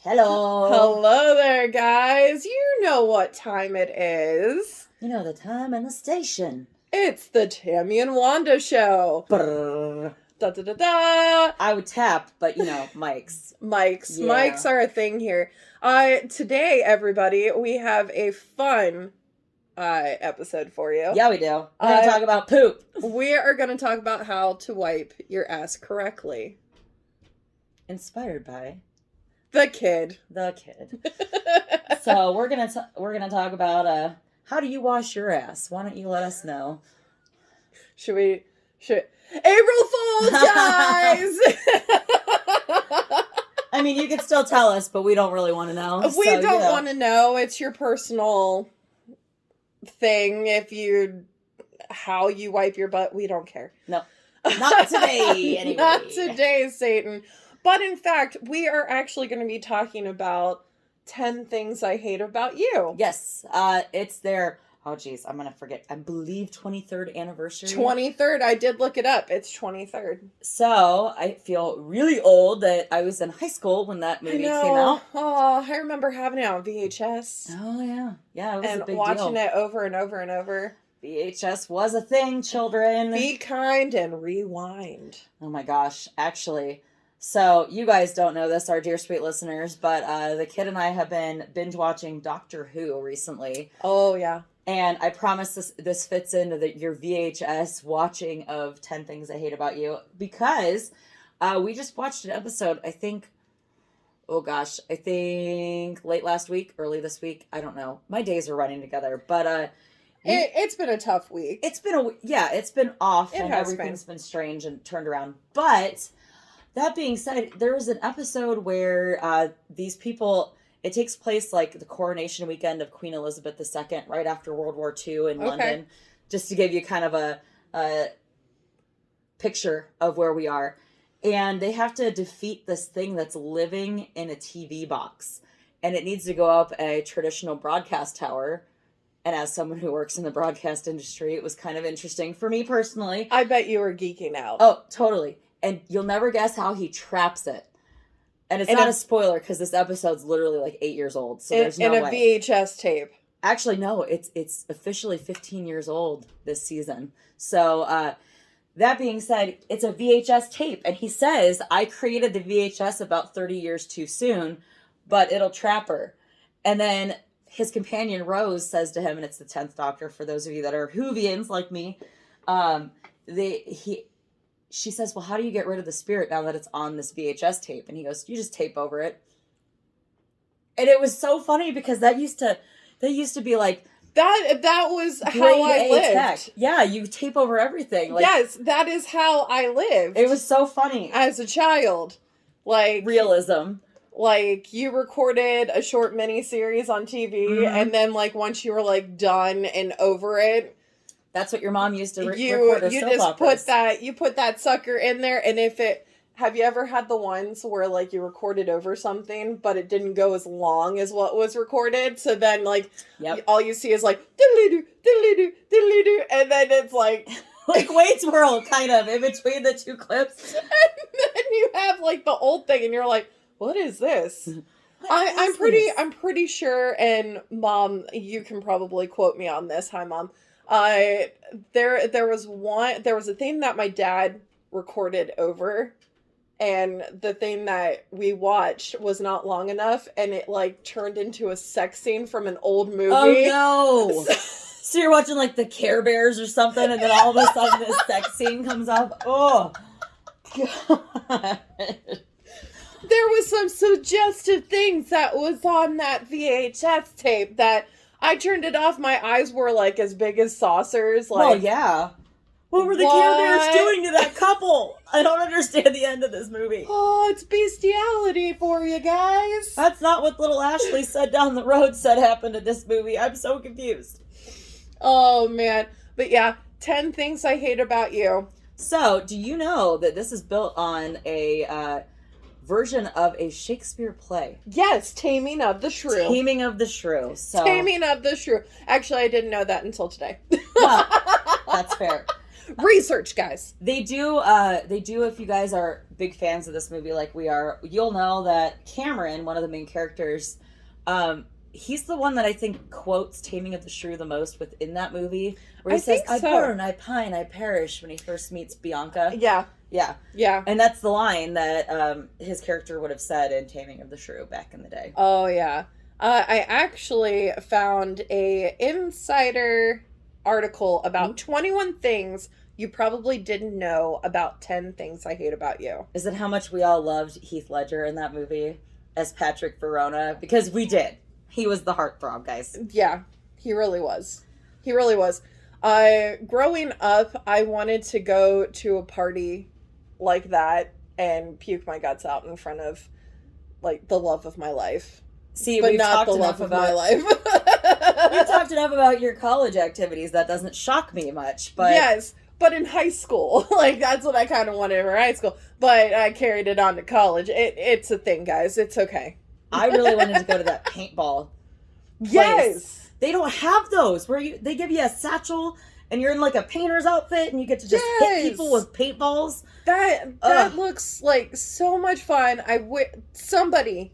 Hello. Hello there, guys. You know what time it is. You know the time and the station. It's the Tammy and Wanda show. Brrr. Da da da da. I would tap, but you know, mics. Mics. Yeah. Mics are a thing here. Today, everybody, we have a fun episode for you. Yeah, we do. We're going to talk about poop. We are going to talk about how to wipe your ass correctly. Inspired by The kid. So we're gonna talk about how do you wash your ass? Why don't you let us know? Should April Fools, guys! I mean, you can still tell us, but we don't really want to know. We don't want to know. It's your personal thing. How you wipe your butt, we don't care. No. Not today, anyway. Not today, Satan. But in fact, we are actually going to be talking about 10 things I hate about you. Yes. It's their, I'm going to forget. I believe 23rd anniversary. 23rd. I did look it up. It's 23rd. So, I feel really old that I was in high school when that movie came out. Oh, I remember having it on VHS. Oh, yeah. Yeah, it was and a big watching deal. it over and over and over. VHS was a thing, children. Be kind and rewind. Oh my gosh. Actually, so you guys don't know this, our dear sweet listeners, but the kid and I have been binge watching Doctor Who recently. Oh, yeah. And I promise this fits into your VHS watching of 10 Things I Hate About You, because we just watched an episode, I think late last week, early this week. I don't know. My days are running together, but it's been a tough week. It's been off, and everything's been strange and turned around. But that being said, there was an episode where these people, it takes place like the coronation weekend of Queen Elizabeth II, right after World War II in London, just to give you kind of a picture of where we are. And they have to defeat this thing that's living in a TV box, and it needs to go up a traditional broadcast tower. And as someone who works in the broadcast industry, it was kind of interesting for me personally. I bet you were geeking out. Oh, totally. And you'll never guess how he traps it. And it's not a spoiler, because this episode's literally like 8 years old. So there's no way. In a VHS tape. Actually, no. It's officially 15 years old this season. So that being said, it's a VHS tape. And he says, I created the VHS about 30 years too soon, but it'll trap her. And then his companion Rose says to him, and it's the 10th Doctor for those of you that are Whovians like me, she says, well, how do you get rid of the spirit now that it's on this VHS tape? And he goes, you just tape over it. And it was so funny, because that used to be like, that was how I lived. Tech. Yeah, you tape over everything. Like, yes, that is how I lived. It was so funny. As a child. Like realism. Like, you recorded a short mini-series on TV, and then, like, once you were, like, done and over it... That's what your mom used to record her soap operas. You put that sucker in there, and have you ever had the ones where, like, you recorded over something, but it didn't go as long as what was recorded, so then, like, all you see is, like, diddly-doo, diddly-doo, diddly-doo, and then it's, like... like Wade's World, kind of, in between the two clips. And then you have, like, the old thing, and you're like... What is this? I'm pretty sure, and Mom, you can probably quote me on this. Hi, Mom. There was a thing that my dad recorded over, and the thing that we watched was not long enough, and it like turned into a sex scene from an old movie. Oh no! So you're watching like the Care Bears or something, and then all of a sudden this sex scene comes up. Oh God. There was some suggestive things that was on that VHS tape that I turned it off. My eyes were like as big as saucers. Like, oh yeah. What were the Care Bears doing to that couple? I don't understand the end of this movie. Oh, it's bestiality for you guys. That's not what little Ashley said down the road said happened in this movie. I'm so confused. Oh man. But yeah, 10 things I hate about you. So, do you know that this is built on a version of a Shakespeare play? Yes, Taming of the Shrew. Taming of the Shrew. So. Taming of the Shrew. Actually, I didn't know that until today. Well, that's fair. Research, guys. They do, if you guys are big fans of this movie like we are, you'll know that Cameron, one of the main characters, he's the one that I think quotes Taming of the Shrew the most within that movie. Where he says, I burn, I pine, I perish, when he first meets Bianca. Yeah. Yeah. Yeah. And that's the line that his character would have said in Taming of the Shrew back in the day. Oh, yeah. I actually found a insider article about 21 things you probably didn't know about 10 things I hate about you. Is it how much we all loved Heath Ledger in that movie as Patrick Verona? Because we did. He was the heartthrob, guys. Yeah, he really was. He really was. Growing up, I wanted to go to a party like that and puke my guts out in front of, like, the love of my life. See, but not the love of my life. We've talked enough about your college activities. That doesn't shock me much, but... Yes, but in high school. Like, that's what I kind of wanted for high school. But I carried it on to college. It's a thing, guys. It's okay. I really wanted to go to that paintball place. Yes! They don't have those, where they give you a satchel... And you're in like a painter's outfit and you get to just hit people with paintballs. That looks like so much fun. Somebody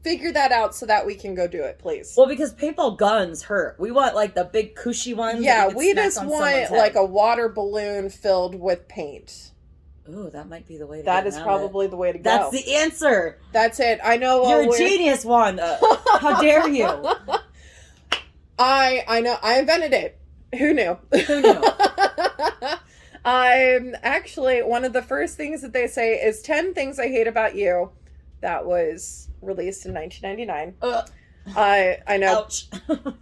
figure that out so that we can go do it, please. Well, because paintball guns hurt. We want like the big cushy ones. Yeah, we just want like a water balloon filled with paint. Ooh, that might be the way to go. That is probably the way to go. That's the answer. That's it. I know. You're a genius, Wanda. How dare you? I know. I invented it. Who knew? Who knew? I'm actually, one of the first things that they say is 10 things I hate about you. That was released in 1999. I know. Ouch.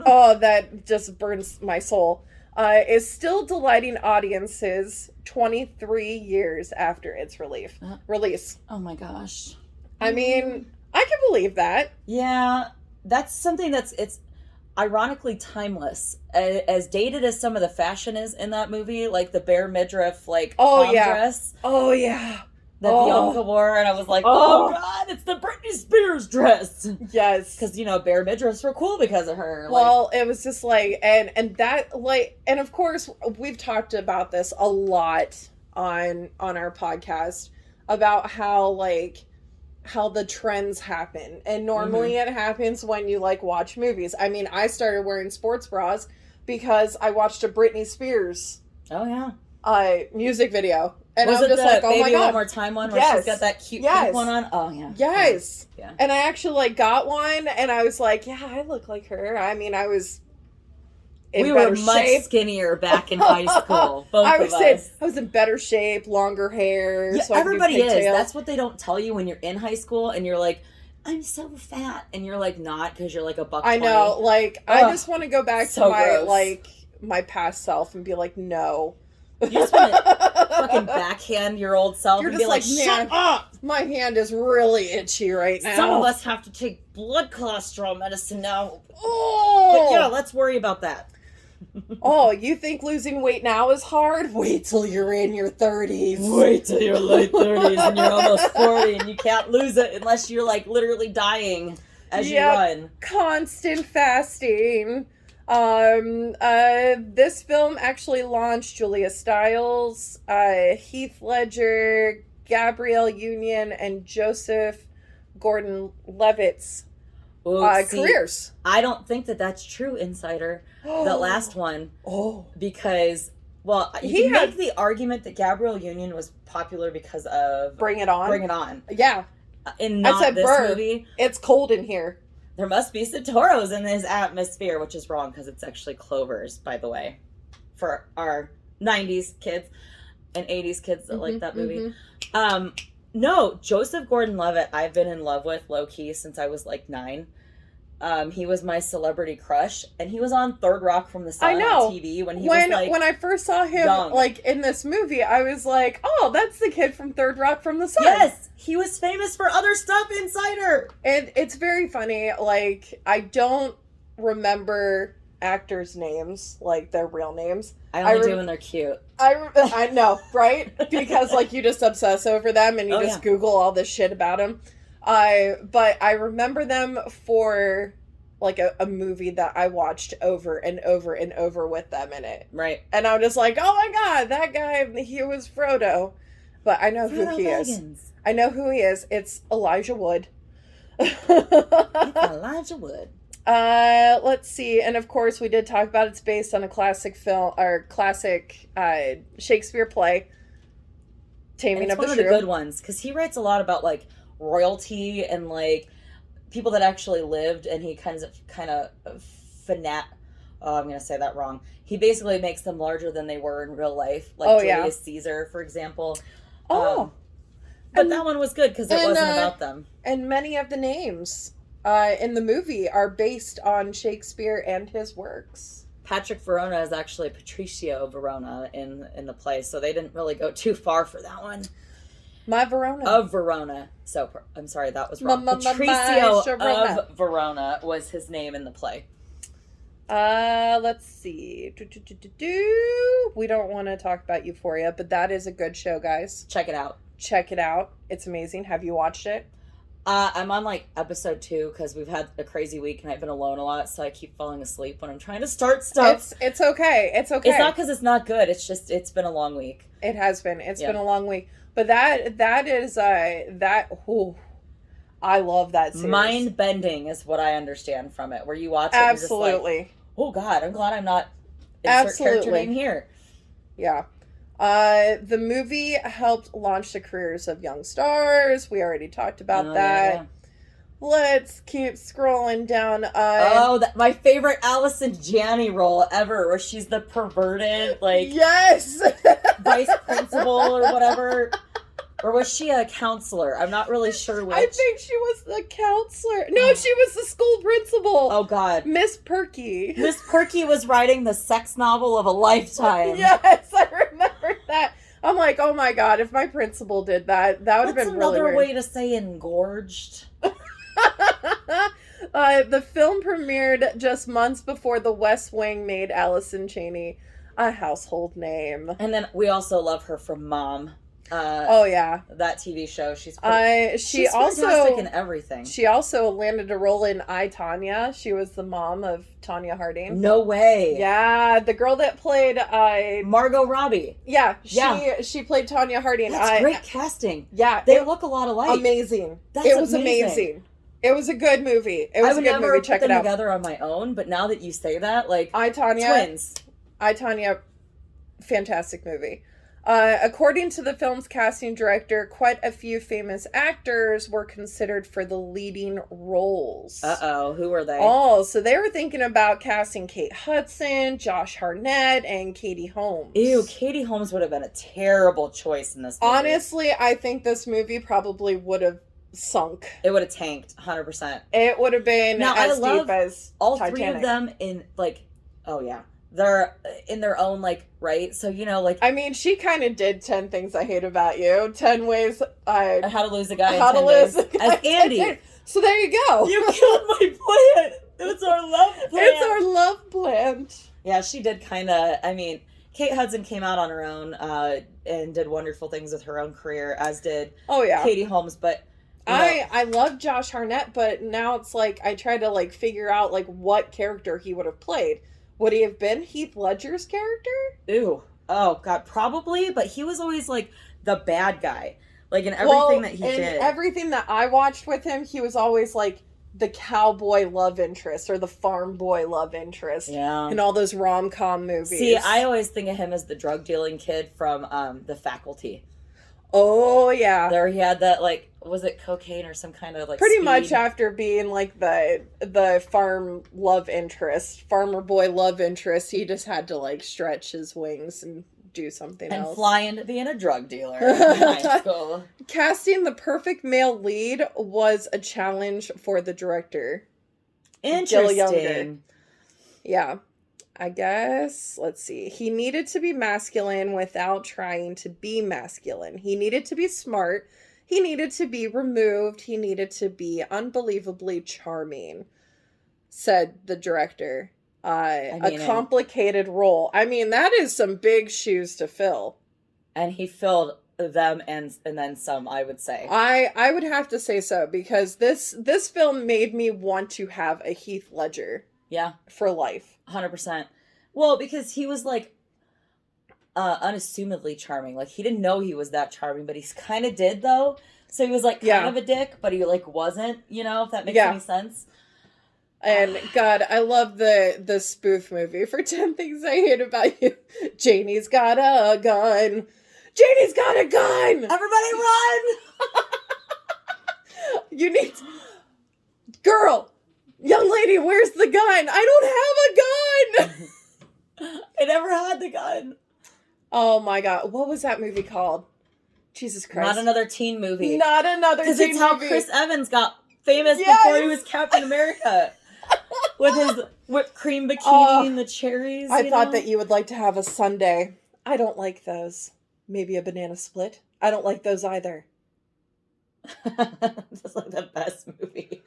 Oh, that just burns my soul. Is still delighting audiences 23 years after its release. Oh my gosh. I mean, I can believe that. Yeah, that's something it's ironically timeless. As dated as some of the fashion is in that movie, like the bare midriff, like prom dress. Oh yeah. That Bianca wore, and I was like, oh god, it's the Britney Spears dress. Yes. Because, bare midriffs were cool because of her. Well, it was just like, and that, like, and of course, we've talked about this a lot on our podcast, about how the trends happen. And normally it happens when you, like, watch movies. I mean, I started wearing sports bras because I watched a Britney Spears music video. And was I'm it just like, oh my god. One More Time one where she's got that cute pink one on? Oh, yeah. Yes. Yeah. And I actually, like, got one, and I was like, yeah, I look like her. I mean, I was in better shape. We were much skinnier back in high school, both of us. I was in better shape, longer hair. Yeah, so everybody is. That's what they don't tell you when you're in high school, and you're like, I'm so fat. And you're like, not, because you're like a buck 20. I know. Like, I just want to go back to my, gross. like, my past self and be like, no. You just want to fucking backhand your old self. You're and just be like, shut up! My hand is really itchy right now. Some of us have to take blood cholesterol medicine now. Oh! But yeah, let's worry about that. Oh, you think losing weight now is hard? Wait till you're in your 30s. Wait till you're late 30s and you're almost 40 and you can't lose it unless you're like literally dying as you run. Constant fasting. This film actually launched Julia Stiles, Heath Ledger, Gabrielle Union, and Joseph Gordon-Levitt's careers. I don't think that's true, Insider. The last one. Oh. Because, well, you can make the argument that Gabrielle Union was popular because of... Bring It On. Bring It On. Yeah. In not this movie. It's cold in here. There must be Satoros in this atmosphere, which is wrong because it's actually clovers, by the way, for our 90s kids and 80s kids that like that movie. No, Joseph Gordon-Levitt I've been in love with low-key since I was like 9. He was my celebrity crush, and he was on Third Rock from the Sun on TV when was like when I first saw him young. Like in this movie, I was like, oh, that's the kid from Third Rock from the Sun. Yes, he was famous for other stuff, Insider. And it's very funny. Like, I don't remember actors' names, like their real names. I only do when they're cute. I know, right? Because like you just obsess over them and you Google all this shit about them. But I remember them for like a movie that I watched over and over and over with them in it. Right. And I'm just like, oh my God, that guy, he was Frodo. But I know who he Baggins. is. I know who he is. It's Elijah Wood. It's Elijah Wood. Let's see. And of course, we did talk about it's based on a classic film, or classic Shakespeare play, Taming of the Shrew. It's one of the good ones, because he writes a lot about, like, royalty and, like, people that actually lived, and he kind of I'm going to say that wrong. He basically makes them larger than they were in real life, like Julius Caesar, for example. But that one was good because it wasn't about them. And many of the names in the movie are based on Shakespeare and his works. Patrick Verona is actually Patricio Verona in the play, so they didn't really go too far for that one. My Verona. Of Verona. So, I'm sorry, that was wrong. Patricio of Verona was his name in the play. Let's see. We don't want to talk about Euphoria, but that is a good show, guys. Check it out. Check it out. It's amazing. Have you watched it? I'm on like episode 2 because we've had a crazy week and I've been alone a lot, so I keep falling asleep when I'm trying to start stuff. It's okay. It's okay. It's not because it's not good. It's just it's been a long week. It has been. It's been a long week. But that is I love that series. Mind bending is what I understand from it. Where you watch it, absolutely. And you're just like, oh God, I'm glad I'm not insert character name here. Yeah. The movie helped launch the careers of young stars. We already talked about that. Yeah. Let's keep scrolling down. My favorite Allison Janney role ever, where she's the perverted, like, yes, vice principal or whatever. Or was she a counselor? I'm not really sure which. I think she was the counselor. No, she was the school principal. Oh, God. Miss Perky. Miss Perky was writing the sex novel of a lifetime. Yes, I remember that. I'm like, oh my God, if my principal did that, that would have been really weird. Another way to say engorged. The film premiered just months before The West Wing made Allison Janney a household name. And then we also love her from Mom. That TV show. She's also fantastic in everything. She also landed a role in I, Tonya. She was the mom of Tonya Harding. No way. Yeah, the girl that played Margot Robbie. Yeah, she played Tonya Harding. That's great casting. Yeah, they look a lot alike. Amazing. It was amazing. It was a good movie. It was a good movie. Check it out. I would never put them together on my own, but now that you say that, like, I, Tonya, twins. I, Tonya, fantastic movie. According to the film's casting director, quite a few famous actors were considered for the leading roles. Uh-oh, who were they? Oh, so they were thinking about casting Kate Hudson, Josh Hartnett, and Katie Holmes. Ew, Katie Holmes would have been a terrible choice in this movie. Honestly, I think this movie probably would have sunk. It would have tanked, 100%. It would have been as deep as all Titanic. 3 of them in, like, oh yeah. They're in their own, like, right? So, you know, like... I mean, she kind of did 10 Things I Hate About You. 10 Ways I... How to Lose a Guy in 10 Days. As Andy. So there you go. You killed my plan. It's our love plan. It's our love plan. Yeah, she did kind of... I mean, Kate Hudson came out on her own and did wonderful things with her own career, as did Katie Holmes, but... I love Josh Hartnett, but now it's like I try to like figure out like what character he would have played. Would he have been Heath Ledger's character? Ooh. Oh, God, probably. But he was always, like, the bad guy. Like, in everything that he did. Everything that I watched with him, he was always, like, the cowboy love interest or the farm boy love interest. Yeah. In all those rom-com movies. See, I always think of him as the drug-dealing kid from The Faculty. Oh, yeah. There he had that, like, was it cocaine or some kind of, like, pretty speed? much after being, like, the farmer boy love interest, he just had to, like, stretch his wings and do something else. And fly into being a drug dealer in high school. Casting the perfect male lead was a challenge for the director. Interesting. Yeah. I guess, let's see. He needed to be masculine without trying to be masculine. He needed to be smart. He needed to be removed. He needed to be unbelievably charming, said the director. A complicated role. I mean, that is some big shoes to fill. And he filled them and then some, I would say. I would have to say so, because this film made me want to have a Heath Ledger. Yeah. For life. 100%. Well, because he was like unassumedly charming. Like, he didn't know he was that charming, but he kind of did, though. So he was like kind of a dick, but he like wasn't, you know, if that makes any sense. And God, I love the spoof movie for 10 Things I Hate About You. Janie's got a gun. Janie's got a gun. Everybody run. You need... Girl, young lady, where's the gun? I don't have a gun. I never had the gun. Oh my God. What was that movie called? Jesus Christ. Not another teen movie. Not another teen movie. Because it's how Chris Evans got famous before he was Captain America. With his whipped cream bikini and the cherries. I thought that you would like to have a sundae. I don't like those. Maybe a banana split. I don't like those either. That's like the best movie.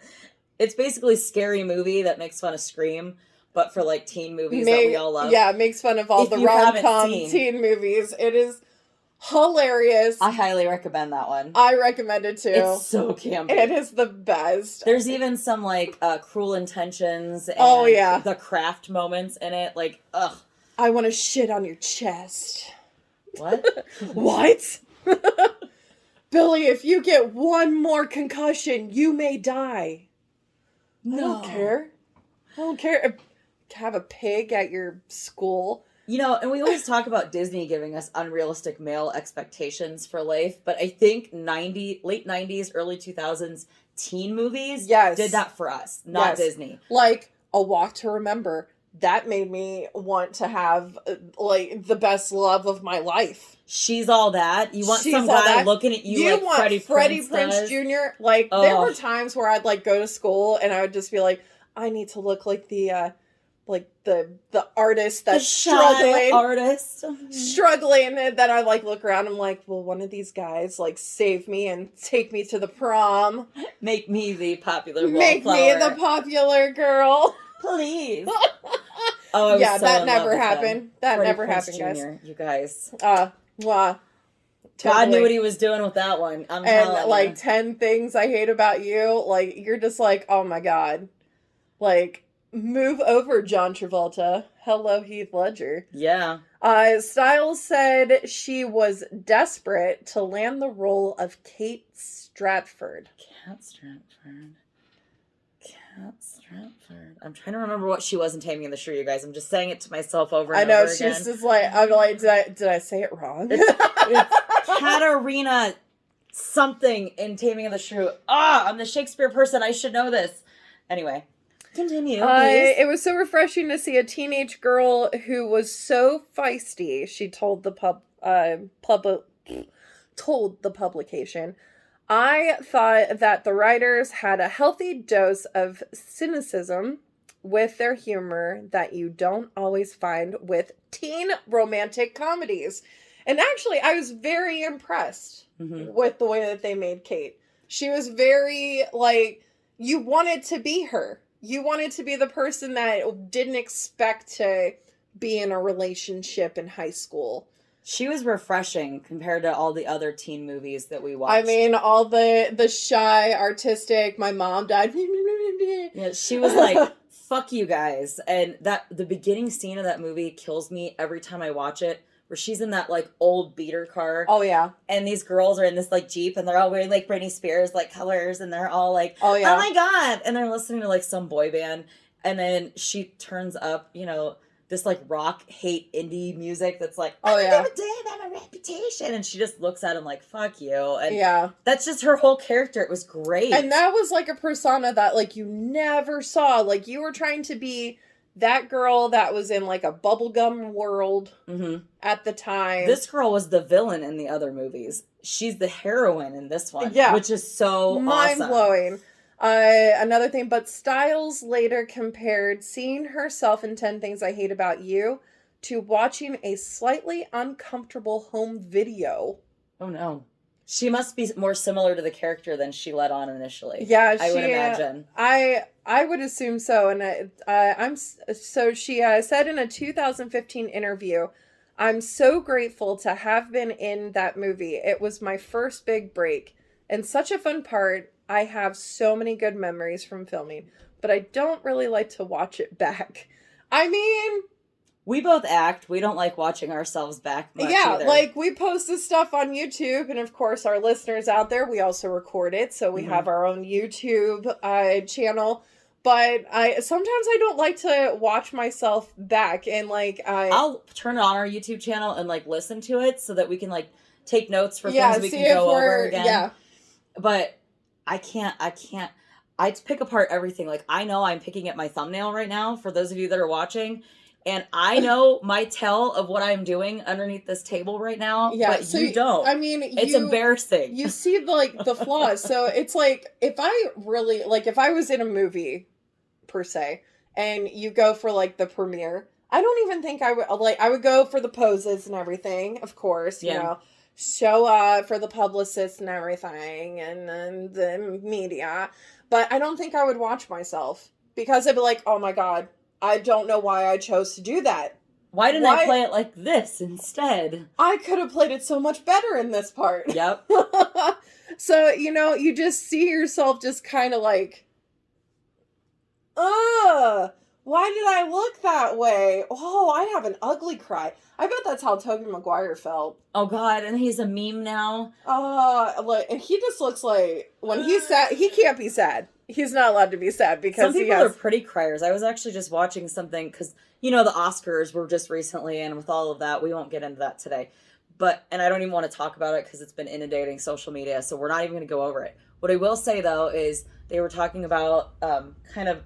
It's basically a scary movie that makes fun of Scream, but for like teen movies that we all love. Yeah, it makes fun of all the rom-com teen movies. It is hilarious. I highly recommend that one. I recommend it too. It's so campy. It is the best. There's even some like Cruel Intentions and the Craft moments in it. Like, ugh. I want to shit on your chest. What? What? Billy, if you get one more concussion, you may die. No. I don't care. I don't care. Have a pig at your school. You know, and we always talk about Disney giving us unrealistic male expectations for life, but I think late 90s, early 2000s teen movies did that for us, not Disney. Like A Walk to Remember. That made me want to have, like, the best love of my life. She's All That. You want some guy looking at you like Freddie Prinze Jr.? Like, there were times where I'd, like, go to school and I would just be like, I need to look like the artist that's struggling. Struggling, and then I, like, look around and I'm like, will one of these guys, like, save me and take me to the prom? Make me the popular wallflower. Make me the popular girl. Please. Yeah, that never happened. That never happened, guys. You guys. Totally. God knew what he was doing with that one. I'm telling you. Like 10 Things I Hate About You. Like, you're just like, oh my God. Like, move over, John Travolta. Hello, Heath Ledger. Yeah. Stiles said she was desperate to land the role of Kate Stratford. I'm trying to remember what she was in Taming of the Shrew, you guys. I'm just saying it to myself over and over again. I know, she's just like, I'm like, did I say it wrong? It's Katarina something in Taming of the Shrew. I'm the Shakespeare person. I should know this. Anyway, continue, please. It was so refreshing to see a teenage girl who was so feisty, she told the publication. I thought that the writers had a healthy dose of cynicism with their humor that you don't always find with teen romantic comedies. And actually, I was very impressed with the way that they made Kate. She was very, like, you wanted to be her. You wanted to be the person that didn't expect to be in a relationship in high school. She was refreshing compared to all the other teen movies that we watched. I mean, all the shy, artistic, my mom died. Yeah, she was like, fuck you guys. And the beginning scene of that movie kills me every time I watch it, where she's in that, like, old beater car. Oh, yeah. And these girls are in this, like, Jeep, and they're all wearing, like, Britney Spears, like, colors, and they're all like, oh my God. And they're listening to, like, some boy band. And then she turns up, you know, this, like, rock, hate, indie music that's like, I'm a reputation. And she just looks at him like, fuck you. And that's just her whole character. It was great. And that was, like, a persona that, like, you never saw. Like, you were trying to be that girl that was in, like, a bubblegum world at the time. This girl was the villain in the other movies. She's the heroine in this one. Yeah. Which is so mind-blowing. Awesome. Another thing, but Stiles later compared seeing herself in 10 Things I Hate About You to watching a slightly uncomfortable home video. Oh, no. She must be more similar to the character than she let on initially. Yeah, I would imagine. I would assume so. And she said in a 2015 interview, I'm so grateful to have been in that movie. It was my first big break and such a fun part. I have so many good memories from filming, but I don't really like to watch it back. I mean, we both act. We don't like watching ourselves back much either. Like we post this stuff on YouTube, and of course our listeners out there, we also record it, so we have our own YouTube channel. But sometimes I don't like to watch myself back, and like I'll turn it on our YouTube channel and like listen to it so that we can like take notes for things we can go over again. Yeah. But I can't. I pick apart everything. Like I know I'm picking at my thumbnail right now for those of you that are watching. And I know my tell of what I'm doing underneath this table right now, but so you don't. I mean, it's embarrassing. You see, like, the flaws. So it's like, if I was in a movie, per se, and you go for, like, the premiere, I don't even think I would go for the poses and everything, of course, you know, show up for the publicists and everything, and then the media. But I don't think I would watch myself, because I'd be like, oh my God, I don't know why I chose to do that. Why didn't I play it like this instead? I could have played it so much better in this part. Yep. So, you know, you just see yourself just kind of like, why did I look that way? Oh, I have an ugly cry. I bet that's how Tobey Maguire felt. Oh, God, and he's a meme now. And he just looks like, when he's sad, he can't be sad. He's not allowed to be sad because some people are pretty criers. I was actually just watching something because, you know, the Oscars were just recently, and with all of that, we won't get into that today. And I don't even want to talk about it because it's been inundating social media, so we're not even going to go over it. What I will say, though, is they were talking about kind of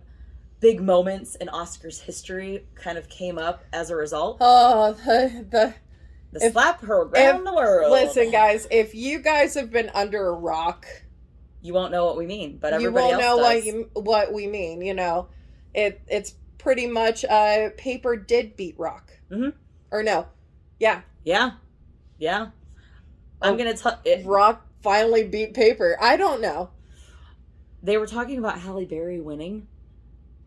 big moments in Oscars history kind of came up as a result. Oh, the slap her around the world. Listen, guys, if you guys have been under a rock, you won't know what we mean, but everybody else does. You won't know what we mean, you know. It's pretty much paper did beat rock. Mm-hmm. Or no. Yeah. Yeah. Yeah. I'm going to tell rock finally beat paper. I don't know. They were talking about Halle Berry winning.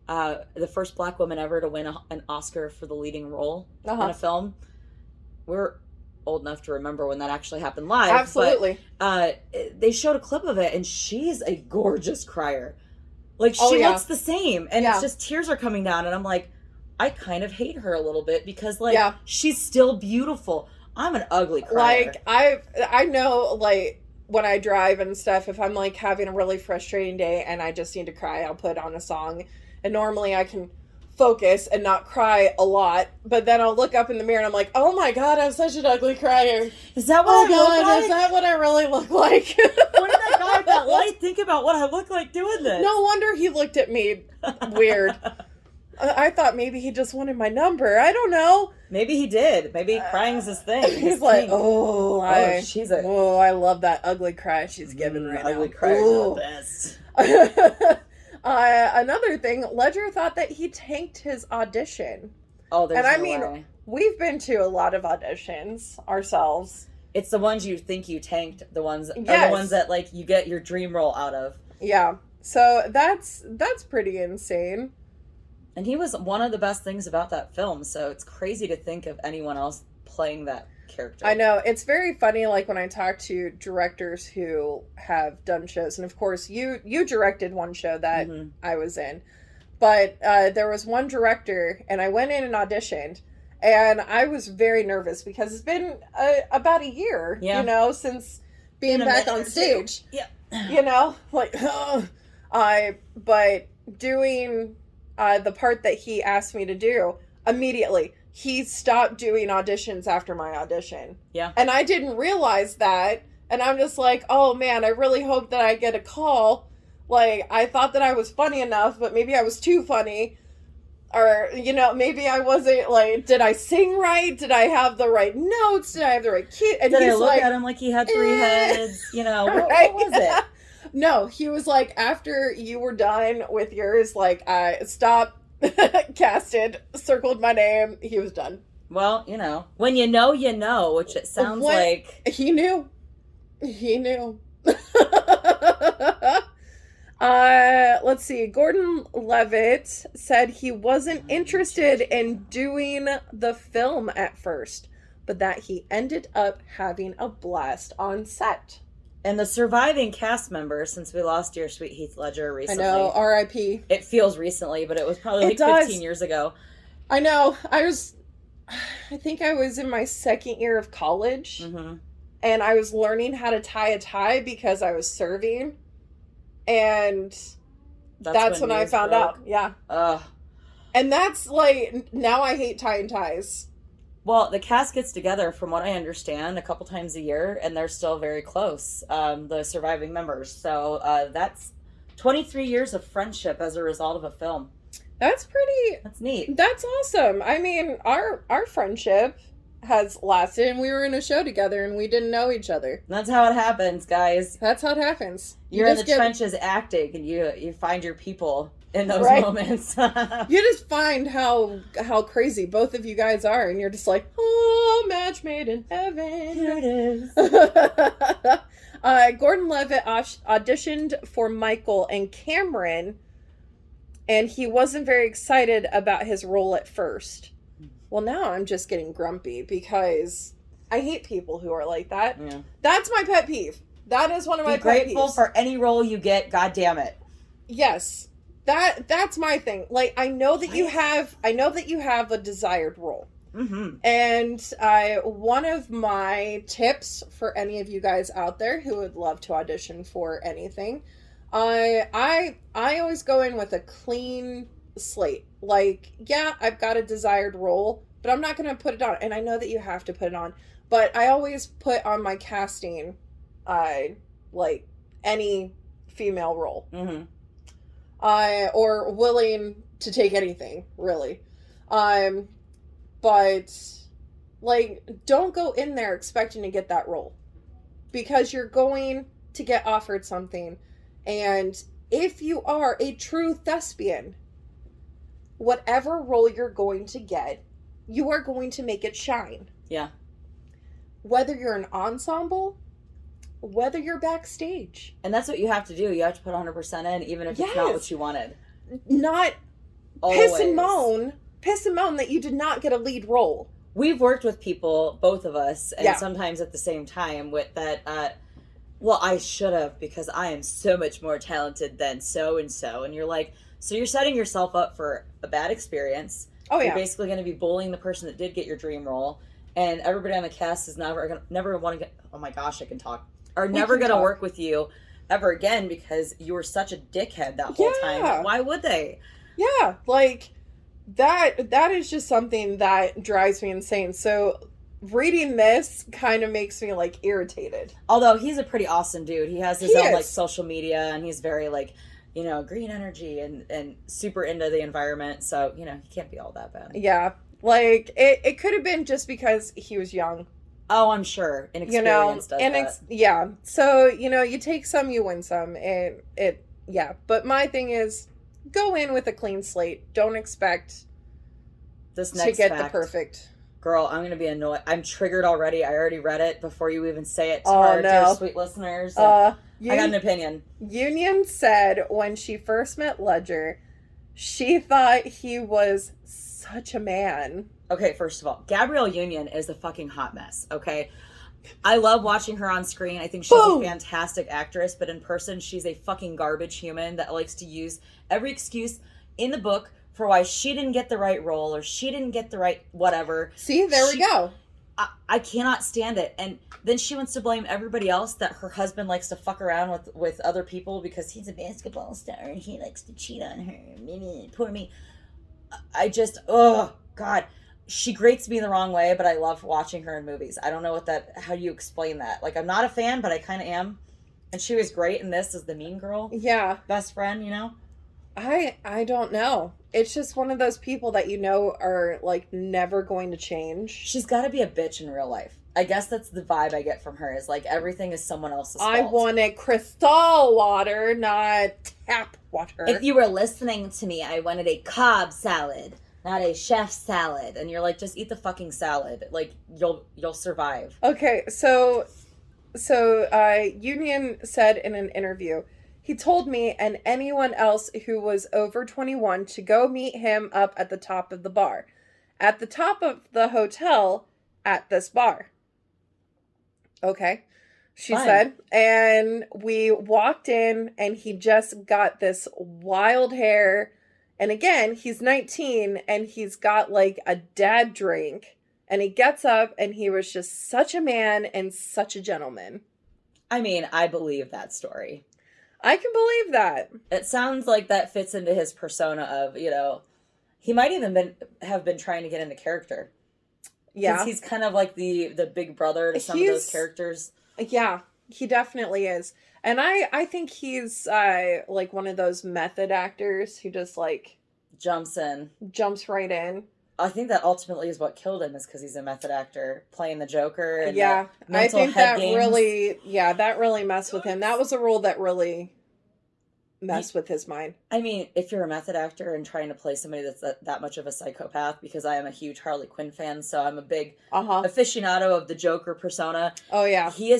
The first black woman ever to win an Oscar for the leading role in a film. We're old enough to remember when that actually happened live. Absolutely. But they showed a clip of it, and she's a gorgeous crier. Like, she looks the same, and it's just tears are coming down, and I'm like, I kind of hate her a little bit because, like, she's still beautiful. I'm an ugly crier. Like, I know, like, when I drive and stuff, if I'm, like, having a really frustrating day and I just need to cry, I'll put on a song, and normally I can focus and not cry a lot, but then I'll look up in the mirror and I'm like, oh my God, I'm such an ugly crier. Is that what I look like? Is that what I really look like? What did that guy with that light think about what I look like doing this? No wonder he looked at me weird. I thought maybe he just wanted my number. I don't know. Maybe he did. Maybe crying's his thing. He's like, I love that ugly cry she's giving right now. Ugly criers are the best. Another thing, Ledger thought that he tanked his audition. Oh, there's no way. We've been to a lot of auditions ourselves. It's the ones you think you tanked, the ones are the ones that like you get your dream role out of. Yeah. So that's pretty insane. And he was one of the best things about that film, so it's crazy to think of anyone else playing that character. I know. It's very funny, like, when I talk to directors who have done shows, and of course, you directed one show that I was in, but there was one director, and I went in and auditioned, and I was very nervous, because it's been about a year, you know, since being back on stage. Yeah. You know? Like, but doing the part that he asked me to do, immediately, he stopped doing auditions after my audition. Yeah. And I didn't realize that. And I'm just like, oh man, I really hope that I get a call. Like, I thought that I was funny enough, but maybe I was too funny. Or, you know, maybe I wasn't, like, did I sing right? Did I have the right notes? Did I have the right key? And did I look at him like he had 3 heads? You know, what was it? No, he was like, after you were done with yours, like, I stopped, casted, circled my name, he was done. Well, you know, when you know, which it sounds like. He knew. He knew. Let's see. Gordon-Levitt said he wasn't interested in doing the film at first, but that he ended up having a blast on set. And the surviving cast members, since we lost dear sweet Heath Ledger recently. I know, R.I.P. It feels recently, but it was probably like 15 years ago. I know. I think I was in my second year of college, and I was learning how to tie a tie because I was serving, and that's when I found out. Yeah. And that's like, now I hate tying ties. Well, the cast gets together, from what I understand, a couple times a year, and they're still very close, the surviving members. So that's 23 years of friendship as a result of a film. That's neat. That's awesome. I mean, our friendship has lasted, and we were in a show together, and we didn't know each other. That's how it happens, guys. That's how it happens. You're in the trenches acting, and you find your people in those moments. You just find how crazy both of you guys are, and you're just like, oh, match made in heaven. Here it is. Gordon-Levitt auditioned for Michael and Cameron, and he wasn't very excited about his role at first. Well, now I'm just getting grumpy because I hate people who are like that. Yeah. That's my pet peeve. That is one of my pet peeves. Be grateful for any role you get, God damn it. Yes. That's my thing. Like, I know that you have a desired role. And one of my tips for any of you guys out there who would love to audition for anything, I always go in with a clean slate. Like, yeah, I've got a desired role, but I'm not going to put it on. And I know that you have to put it on, but I always put on my casting, like any female role. Or willing to take anything, really. But, like, don't go in there expecting to get that role. Because you're going to get offered something. And if you are a true thespian, whatever role you're going to get, you are going to make it shine. Yeah. Whether you're an ensemble, whether you're backstage. And that's what you have to do. You have to put 100% in, even if it's not what you wanted. Not always. Piss and moan that you did not get a lead role. We've worked with people, both of us, and sometimes at the same time, with that, well, I should have, because I am so much more talented than so-and-so. And you're like, so you're setting yourself up for a bad experience. Oh, yeah. You're basically going to be bullying the person that did get your dream role. And everybody on the cast is never want to get, oh my gosh, I can talk. Are never going to work with you ever again because you were such a dickhead that whole time. Why would they? Yeah, like, that is just something that drives me insane. So reading this kind of makes me, like, irritated. Although he's a pretty awesome dude. He has his own like social media, and he's very like, you know, green energy and super into the environment. So, you know, he can't be all that bad. Yeah. Like, it could have been just because he was young. Oh, I'm sure. Inexperienced does that. Yeah. So, you know, you take some, you win some. Yeah. But my thing is, go in with a clean slate. Don't expect this next to get the perfect. Girl, I'm going to be annoyed. I'm triggered already. I already read it before you even say it to our dear sweet listeners. I got an opinion. Union said when she first met Ledger, she thought he was such a man. Okay, first of all, Gabrielle Union is a fucking hot mess, okay? I love watching her on screen. I think she's a fantastic actress, but in person, she's a fucking garbage human that likes to use every excuse in the book for why she didn't get the right role or she didn't get the right whatever. See, we go. I cannot stand it. And then she wants to blame everybody else that her husband likes to fuck around with other people because he's a basketball star and he likes to cheat on her. Poor me. I just, oh, God. She grates me the wrong way, but I love watching her in movies. I don't know how do you explain that? Like, I'm not a fan, but I kind of am. And she was great in this as the mean girl. Yeah. Best friend, you know? I don't know. It's just one of those people that you know are, like, never going to change. She's got to be a bitch in real life. I guess that's the vibe I get from her, is, like, everything is someone else's fault. I wanted crystal water, not tap water. If you were listening to me, I wanted a Cobb salad. Not a chef salad. And you're like, just eat the fucking salad. Like, you'll survive. Okay, so Union said in an interview, he told me and anyone else who was over 21 to go meet him up at the top of the bar. At the top of the hotel, at this bar. Okay. She Fine. said, and we walked in and he just got this wild hair. And again, he's 19 and he's got like a dad drink. And he gets up and he was just such a man and such a gentleman. I mean, I believe that story. I can believe that. It sounds like that fits into his persona of, you know, he might even have been trying to get into character. Yeah. Because he's kind of like the big brother to some of those characters. Yeah, he definitely is. And I think he's like one of those method actors who just like jumps right in. I think that ultimately is what killed him, is because he's a method actor playing the Joker. And yeah, I think that really messed with him. That was a role that really messed with his mind. I mean, if you're a method actor and trying to play somebody that's that much of a psychopath, because I am a huge Harley Quinn fan, so I'm a big aficionado of the Joker persona. Oh, yeah. He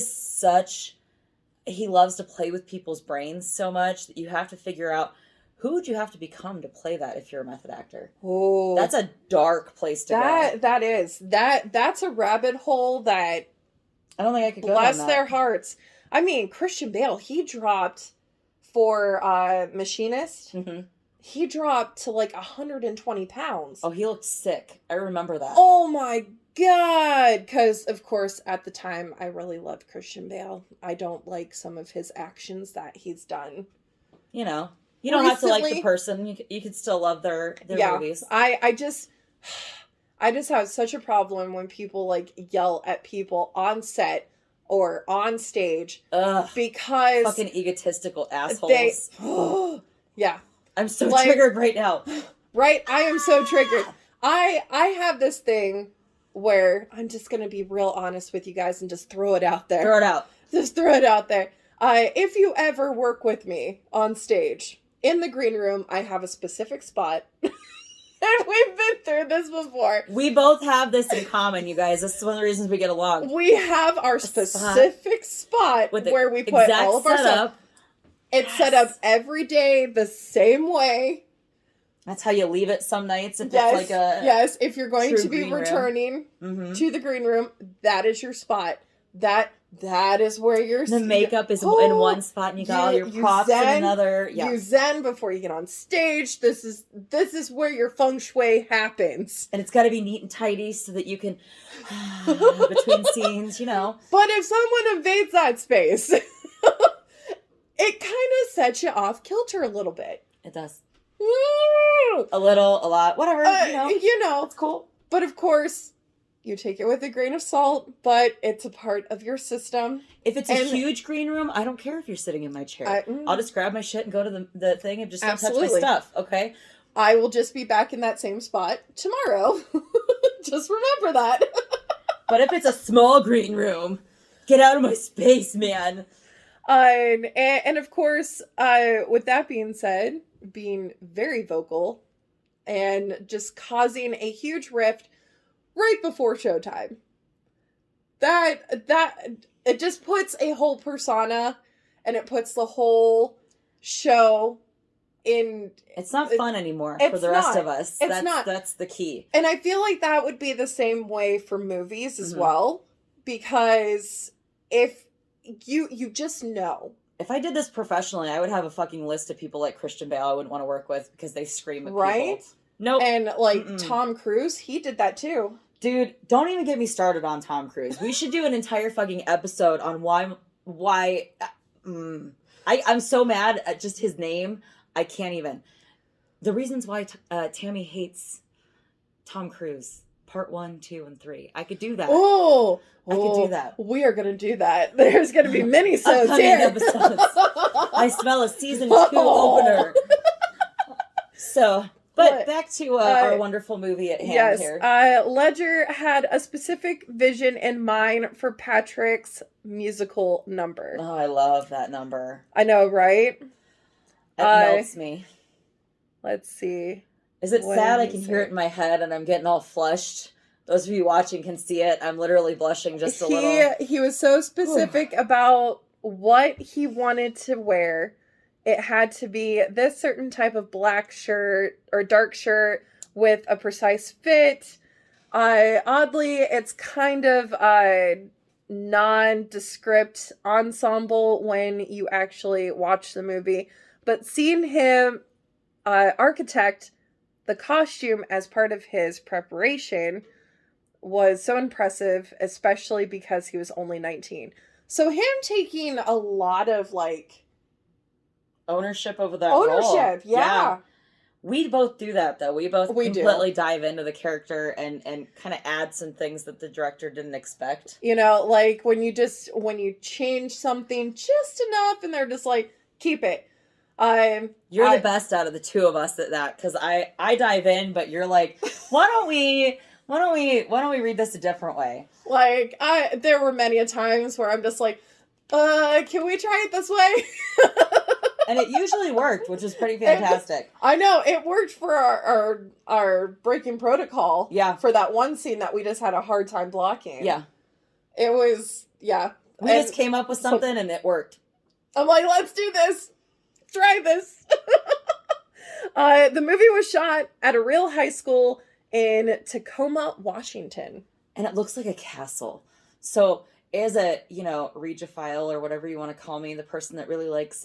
loves to play with people's brains so much that you have to figure out, who would you have to become to play that if you're a method actor? Oh, that's a dark place to go. That's a rabbit hole that I don't think I could go bless down that. their hearts. I mean, Christian Bale, he dropped for Machinist. Mm-hmm. He dropped to like 120 pounds. Oh, he looked sick. I remember that. Oh my God. Because, of course, at the time, I really loved Christian Bale. I don't like some of his actions that he's done. You know. You don't have to like the person. You can still love their movies. I just have such a problem when people like yell at people on set or on stage. Ugh, because fucking egotistical assholes. Yeah. I'm so triggered right now. Right? I am so triggered. I have this thing where I'm just going to be real honest with you guys and just throw it out there. Throw it out. Just throw it out there. If you ever work with me on stage, in the green room, I have a specific spot. And we've been through this before. We both have this in common, you guys. This is one of the reasons we get along. We have our specific spot where we put all of our stuff. It's set up every day the same way. That's how you leave it some nights. If it's like a if you're going to be returning to the green room, that is your spot. That is where the makeup is in one spot and you got all your props in another. Yeah. You zen before you get on stage. This is where your feng shui happens. And it's got to be neat and tidy so that you can, between scenes, you know. But if someone invades that space, it kind of sets you off kilter a little bit. It does. A little, a lot, whatever, you know. It's cool. But of course, you take it with a grain of salt, but it's a part of your system. If it's a huge green room, I don't care if you're sitting in my chair. I'll just grab my shit and go to the thing and just don't touch my stuff, okay? I will just be back in that same spot tomorrow. Just remember that. But if it's a small green room, get out of my space, man. And of course, with that being said, being very vocal and just causing a huge rift right before showtime. That it just puts a whole persona and it puts the whole show in. It's not fun anymore for the rest of us. That's the key. And I feel like that would be the same way for movies as well, because if you just know. If I did this professionally, I would have a fucking list of people like Christian Bale I wouldn't want to work with because they scream at people. Nope. And like Tom Cruise, he did that too. Dude, don't even get me started on Tom Cruise. We should do an entire fucking episode on why I'm so mad at just his name. I can't even. The reasons why Tammy hates Tom Cruise. Part 1, 2, and 3. I could do that. I could do that. We are going to do that. There's going to be mini-sodes here. Episodes. I smell a season 2 opener. So, but back to our wonderful movie at hand here. Ledger had a specific vision in mind for Patrick's musical number. Oh, I love that number. I know, right? It melts me. Let's see. Is it sad? I can hear it in my head and I'm getting all flushed. Those of you watching can see it. I'm literally blushing just a little. He was so specific about what he wanted to wear. It had to be this certain type of black shirt or dark shirt with a precise fit. Oddly, it's kind of a nondescript ensemble when you actually watch the movie. But seeing him architect the costume as part of his preparation was so impressive, especially because he was only 19. So him taking a lot of, like... ownership over that role. Yeah. We both do that, though. We completely dive into the character and kind of add some things that the director didn't expect. You know, like, when you change something just enough, and they're just like, keep it. You're the best out of the two of us at that, because I dive in, but you're like, why don't we read this a different way? Like, there were many a times where I'm just like, can we try it this way? And it usually worked, which is pretty fantastic. I know, it worked for our breaking protocol. Yeah. For that one scene that we just had a hard time blocking. Yeah. It was, yeah. We just came up with something and it worked. I'm like, let's do this. Try this. The movie was shot at a real high school in Tacoma, Washington. And it looks like a castle. So as a, regiophile or whatever you want to call me, the person that really likes,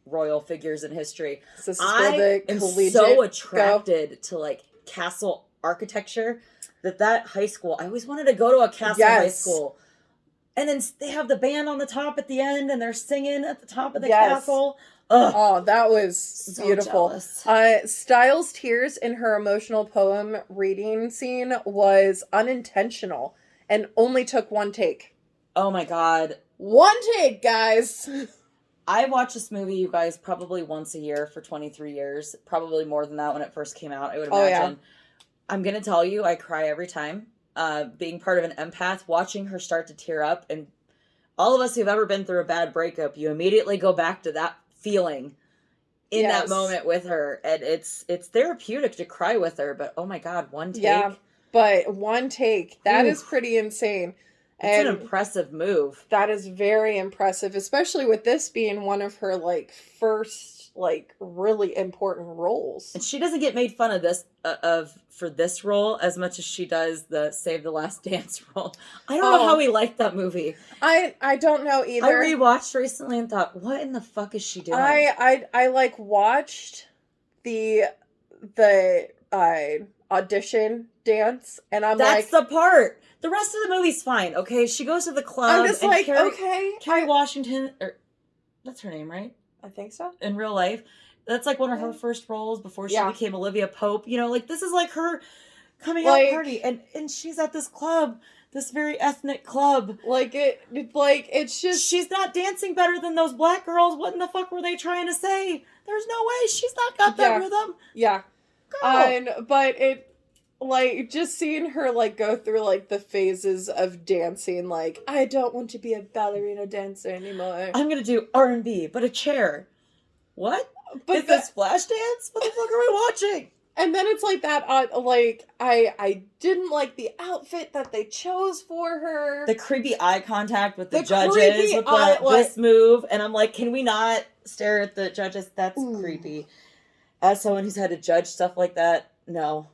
royal figures in history, I am so attracted to, like, castle architecture that high school, I always wanted to go to a castle high school. And then they have the band on the top at the end, and they're singing at the top of the castle. Ugh. Oh, that was so beautiful. Jealous. Styles' tears in her emotional poem reading scene was unintentional and only took one take. Oh my God. One take, guys. I watch this movie, you guys, probably once a year for 23 years. Probably more than that when it first came out, I would imagine. Oh, yeah. I'm going to tell you, I cry every time. Being part of an empath, watching her start to tear up, and all of us who've ever been through a bad breakup, you immediately go back to that feeling in that moment with her, and it's therapeutic to cry with her, but oh my God, one take. Yeah, but one take, that is pretty insane. It's an impressive move. That is very impressive, especially with this being one of her, like, first, like, really important roles. And she doesn't get made fun of this for this role as much as she does the Save the Last Dance role. I don't know how we liked that movie. I don't know either. I rewatched recently and thought, what in the fuck is she doing? I like watched the audition dance, and that's the part. The rest of the movie's fine, okay? She goes to the club. I'm just and like, Kerry Washington, or that's her name, right? I think so. In real life. That's like one of her first roles before she became Olivia Pope. Like, this is like her coming out party. And she's at this club, this very ethnic club. It's just... She's not dancing better than those black girls. What in the fuck were they trying to say? There's no way. She's not got that rhythm. Yeah. Girl. But it... Like, just seeing her, like, go through, like, the phases of dancing, like, I don't want to be a ballerina dancer anymore. I'm gonna do R&B, but a chair. What? But is this Flash dance? What the fuck are we watching? And then it's like that, like, I didn't like the outfit that they chose for her. The creepy eye contact with the judges with this move. And I'm like, can we not stare at the judges? That's creepy. As someone who's had to judge stuff like that, no.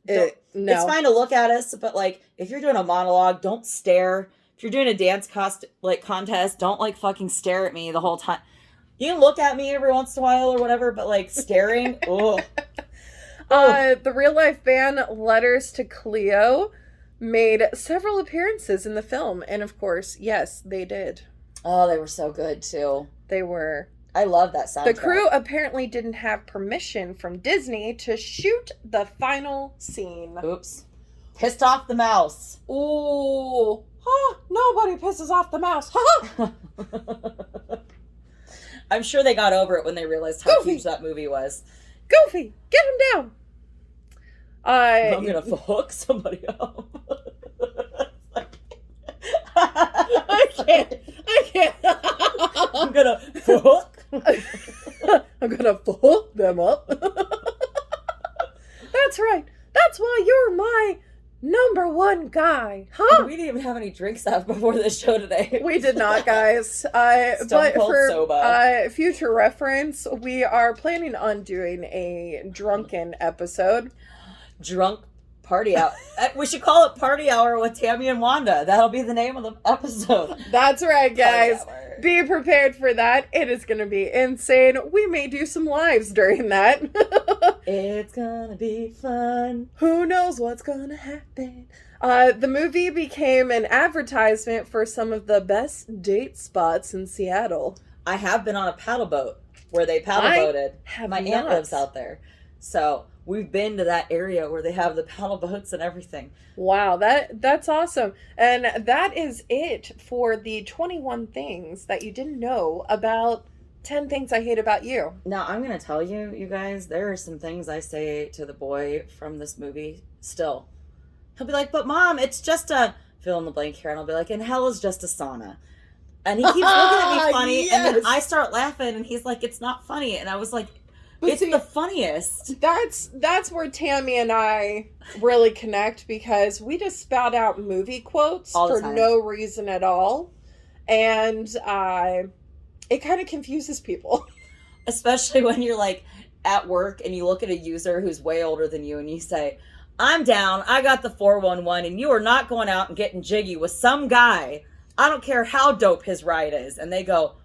No. It's fine to look at us, but, like, if you're doing a monologue, don't stare. If you're doing a dance contest, don't, like, fucking stare at me the whole time. You can look at me every once in a while or whatever, but, like, staring, ugh. The real life band Letters to Cleo made several appearances in the film, and of course, yes, they did. Oh, they were so good too. They were. I love that soundtrack. The crew apparently didn't have permission from Disney to shoot the final scene. Oops. Pissed off the mouse. Ooh. Huh, nobody pisses off the mouse. Huh? I'm sure they got over it when they realized how huge that movie was. Goofy, get him down. I'm gonna hook somebody up. I can't. I'm gonna hook. I'm gonna hook them up. That's right. That's why you're my number one guy, huh? We didn't even have any drinks out before this show today. We did not, guys. But for future reference, we are planning on doing a drunken episode. Drunk Party Hour. We should call it Party Hour with Tammy and Wanda. That'll be the name of the episode. That's right, guys. Be prepared for that. It is going to be insane. We may do some lives during that. It's going to be fun. Who knows what's going to happen? The movie became an advertisement for some of the best date spots in Seattle. I have been on a paddle boat where they paddle boated. My aunt lives out there. So we've been to that area where they have the paddle boats and everything. Wow, that's awesome. And that is it for the 21 things that you didn't know about 10 things I hate about you. Now, I'm going to tell you, you guys, there are some things I say to the boy from this movie still. He'll be like, but Mom, it's just a fill in the blank here. And I'll be like, and hell is just a sauna. And he keeps looking at me funny. Yes. And then I start laughing and he's like, it's not funny. And I was like, but it's the funniest. That's where Tammy and I really connect, because we just spout out movie quotes for no reason at all. And it kind of confuses people. Especially when you're like at work and you look at a user who's way older than you and you say, I'm down, I got the 411, and you are not going out and getting jiggy with some guy. I don't care how dope his ride is. And they go,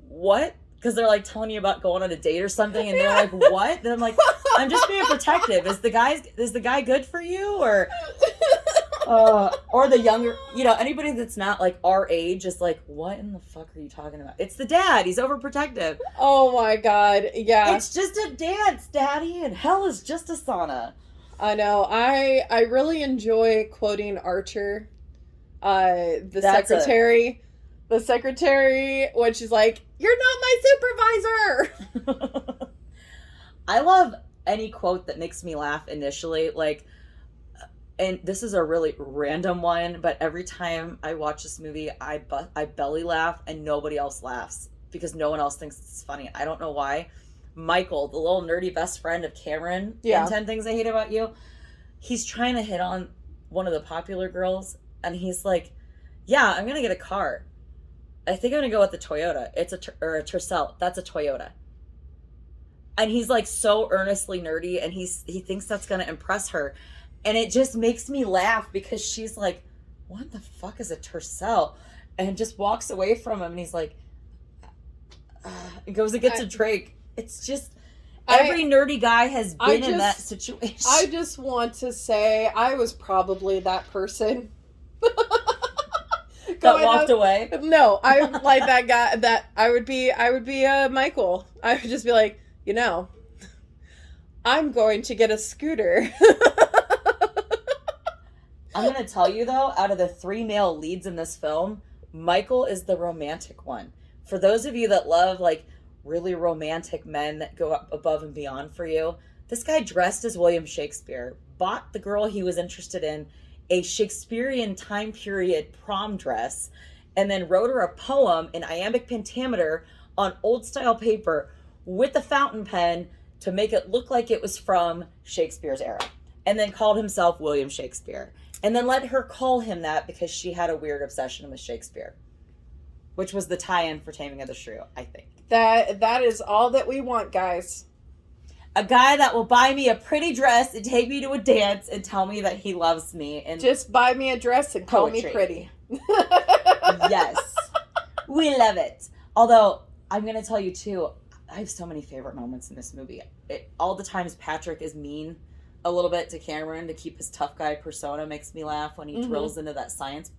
what? Because they're like telling you about going on a date or something, and they're like, what? And I'm like, I'm just being protective. Is the guy good for you? Or the younger, anybody that's not like our age is like, what in the fuck are you talking about? It's the dad. He's overprotective. Oh my God. Yeah. It's just a dance, Daddy, and hell is just a sauna. I know. I really enjoy quoting Archer, the secretary. The secretary, when she's like, you're not my supervisor. I love any quote that makes me laugh initially. Like, and this is a really random one, but every time I watch this movie, I belly laugh and nobody else laughs because no one else thinks it's funny. I don't know why. Michael, the little nerdy best friend of Cameron in 10 Things I Hate About You, he's trying to hit on one of the popular girls, and he's like, yeah, I'm going to get a car. I think I'm going to go with the Toyota. It's a Tercel. That's a Toyota. And he's like so earnestly nerdy, and he thinks that's going to impress her. And it just makes me laugh because she's like, what the fuck is a Tercel? And just walks away from him, and he's like, and goes and gets a Drake. It's just, every nerdy guy has been in that situation. I just want to say I was probably that person. That walked away? No, I'm like that guy that I would be Michael. I would just be like, I'm going to get a scooter. I'm going to tell you though, out of the 3 male leads in this film, Michael is the romantic one. For those of you that love like really romantic men that go up above and beyond for you, this guy dressed as William Shakespeare, bought the girl he was interested in a Shakespearean time period prom dress, and then wrote her a poem in iambic pentameter on old style paper with a fountain pen to make it look like it was from Shakespeare's era, and then called himself William Shakespeare, and then let her call him that because she had a weird obsession with Shakespeare, which was the tie-in for Taming of the Shrew, I think. That is all that we want, guys. A guy that will buy me a pretty dress and take me to a dance and tell me that he loves me. And just buy me a dress and call me pretty. Yes. We love it. Although, I'm going to tell you too, I have so many favorite moments in this movie. All the times Patrick is mean a little bit to Cameron to keep his tough guy persona makes me laugh when he drills into that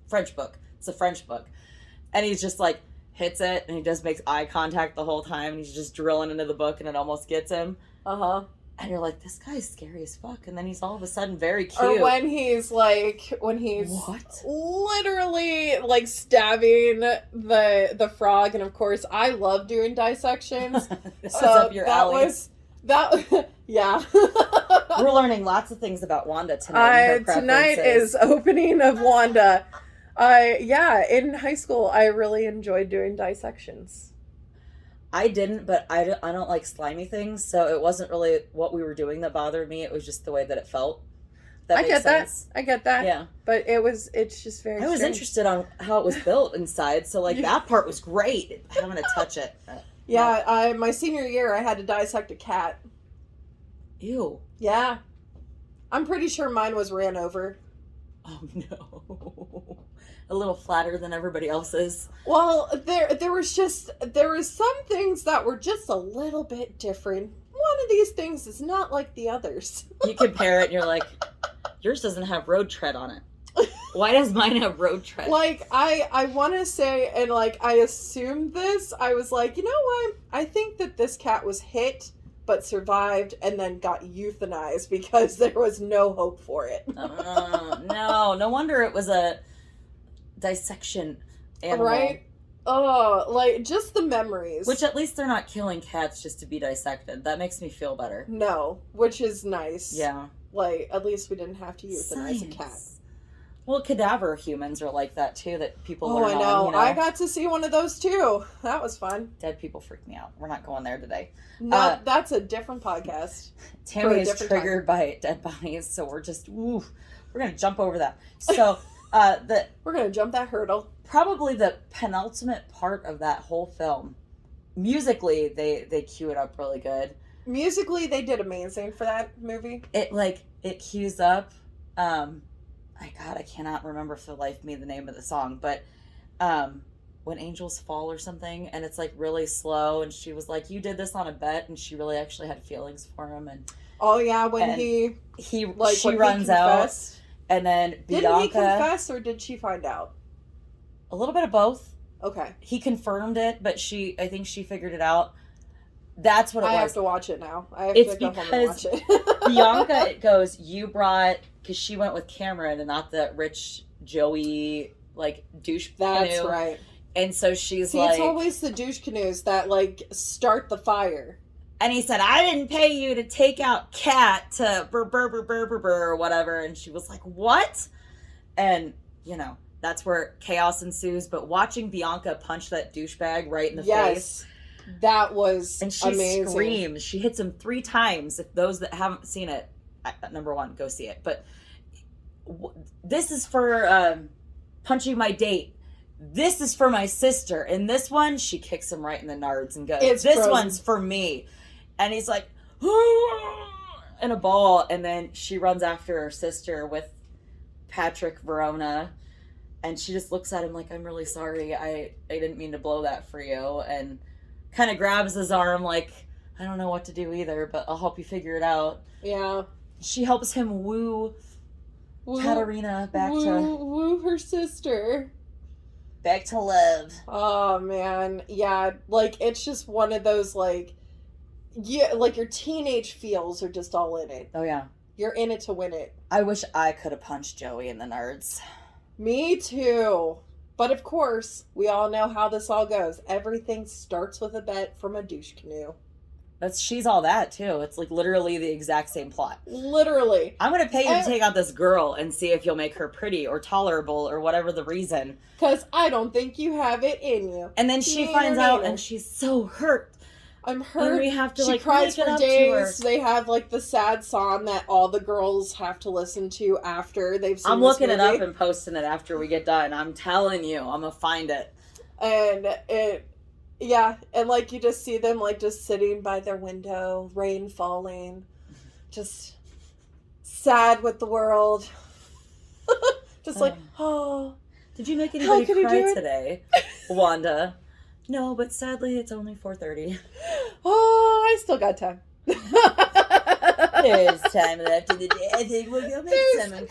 French book. It's a French book. And he's just like, hits it, and he just makes eye contact the whole time, and he's just drilling into the book, and it almost gets him. And you're like, this guy's scary as fuck. And then he's all of a sudden very cute. Or when he's literally like stabbing the frog. And of course, I love doing dissections. So up your alley. Yeah. We're learning lots of things about Wanda tonight. Tonight is opening of Wanda. In high school, I really enjoyed doing dissections. I didn't, but I don't like slimy things, so it wasn't really what we were doing that bothered me. It was just the way that it felt. I get that. Yeah. But it's just very I was interested on how it was built inside, so like that part was great. Having to touch it. My senior year, I had to dissect a cat. Ew. Yeah. I'm pretty sure mine was ran over. Oh no. A little flatter than everybody else's. Well, there was some things that were just a little bit different. One of these things is not like the others. You compare it and you're like, yours doesn't have road tread on it. Why does mine have road tread? Like, I want to say, and like, I assumed this, I was like, you know what? I think that this cat was hit, but survived, and then got euthanized because there was no hope for it. No wonder it was a dissection animal. Right? Oh, like, just the memories. Which, at least they're not killing cats just to be dissected. That makes me feel better. No, which is nice. Yeah. Like, at least we didn't have to euthanize a cat. Well, cadaver humans are like that, too, that people learn I know. on, you know. I got to see one of those, too. That was fun. Dead people freak me out. We're not going there today. No, that's a different podcast. Tammy is triggered by dead bodies, so we're just, we're going to jump over that. So, we're going to jump that hurdle. Probably the penultimate part of that whole film. Musically, they cue it up really good. Musically, they did amazing for that movie. It cues up, I cannot remember for the life of me the name of the song, but When Angels Fall or something, and it's like really slow, and she was like, you did this on a bet, and she really actually had feelings for him. And oh yeah, when she runs out, and then Bianca... Didn't he confess, or did she find out? A little bit of both. Okay. He confirmed it, but I think she figured it out. That's what it was. I have to watch it now. I have to go home and watch it. Bianca, it goes, you brought... Because she went with Cameron and not the rich Joey, douche That's canoe. right. And so she's See, it's always the douche canoes that, start the fire. And he said, I didn't pay you to take out Kat to burr, or whatever. And she was like, what? And, that's where chaos ensues. But watching Bianca punch that douchebag right in the face. That was and she amazing. Screams. She hits him 3 times. If those that haven't seen it, number one, go see it. But this is for punching my date. This is for my sister. And this one, she kicks him right in the nards and goes, this one's for me. And he's like, in a ball. And then she runs after her sister with Patrick Verona. And she just looks at him like, I'm really sorry. I didn't mean to blow that for you. And kind of grabs his arm like, I don't know what to do either, but I'll help you figure it out. Yeah. She helps him woo Katarina back woo her sister. Back to love. Oh, man. Yeah, it's just one of those, your teenage feels are just all in it. Oh, yeah. You're in it to win it. I wish I could have punched Joey in the nards. Me too. But of course, we all know how this all goes. Everything starts with a bet from a douche canoe. She's all that, too. It's literally the exact same plot. Literally. I'm going to pay you to take out this girl and see if you'll make her pretty or tolerable or whatever the reason. Because I don't think you have it in you. And then she finds out and she's so hurt. I'm hurt. And we have to, she cries for days. They have, the sad song that all the girls have to listen to after they've seen I'm looking it up and posting it after we get done. I'm telling you. I'm going to find it. And yeah, and you just see them just sitting by their window, rain falling, just sad with the world. Just oh. Did you make anybody cry today, Wanda? No, but sadly it's only 4:30. Oh, I still got time. There's time left in the day. I think we'll go make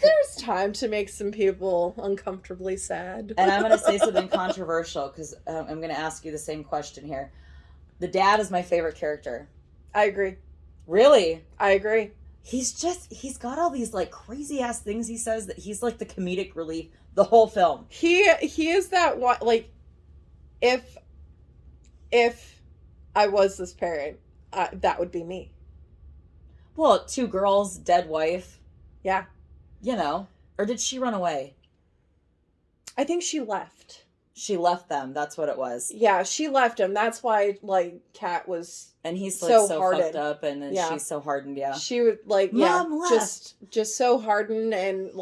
There's time to make some people uncomfortably sad. And I'm going to say something controversial because I'm going to ask you the same question here. The dad is my favorite character. I agree. Really? I agree. He's got all these crazy ass things he says that he's the comedic relief the whole film. He is that one, if I was this parent, that would be me. Well, 2 girls, dead wife. Yeah. Or did she run away? I think she left. She left them. That's what it was. Yeah, she left him. That's why, Kat was... And he's, so fucked up, and then she's so hardened, yeah. She would, Mom left. Just so hardened, and,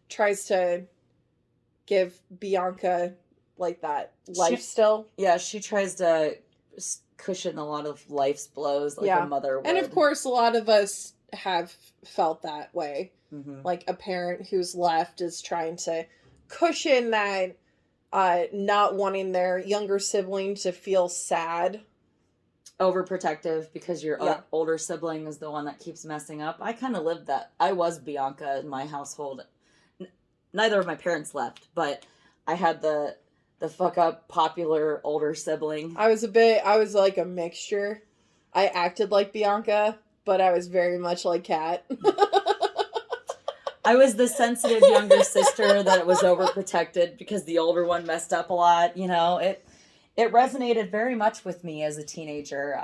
tries to give Bianca, that life still. Yeah, she tries to cushion a lot of life's blows, a mother would. And of course, a lot of us have felt that way. Mm-hmm. Like a parent who's left is trying to cushion that not wanting their younger sibling to feel sad. Overprotective because your older sibling is the one that keeps messing up. I kind of lived that. I was Bianca in my household. Neither of my parents left, but I had the fuck up popular older sibling. I was like a mixture. I acted like Bianca, but I was very much like Kat. I was the sensitive younger sister that was overprotected because the older one messed up a lot. You know, it resonated very much with me as a teenager.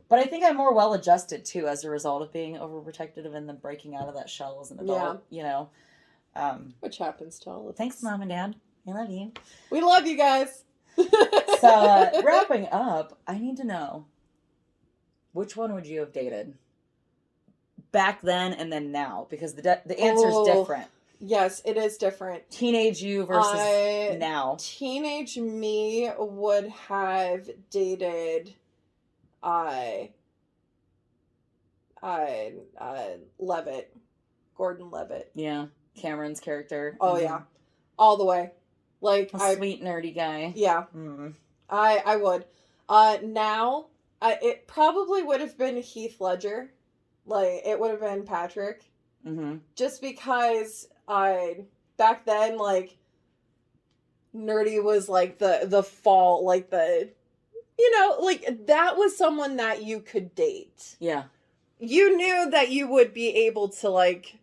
But I think I'm more well adjusted too as a result of being overprotective and then breaking out of that shell as an adult. Yeah. You know, which happens to all of us. Thanks, Mom and Dad. I love you. We love you guys. So wrapping up, I need to know, which one would you have dated back then and then now? Because the answer is different. Yes, it is different. Teenage you versus now. Teenage me would have dated Levitt. Gordon-Levitt. Yeah. Cameron's character. Oh, yeah. All the way. Like a sweet, nerdy guy. Yeah. Mm. I would. Now, it probably would have been Heath Ledger. Like, it would have been Patrick. Mm-hmm. Just because back then, like, nerdy was like the fall, like the, you know, like that was someone that you could date. Yeah. You knew that you would be able to, like,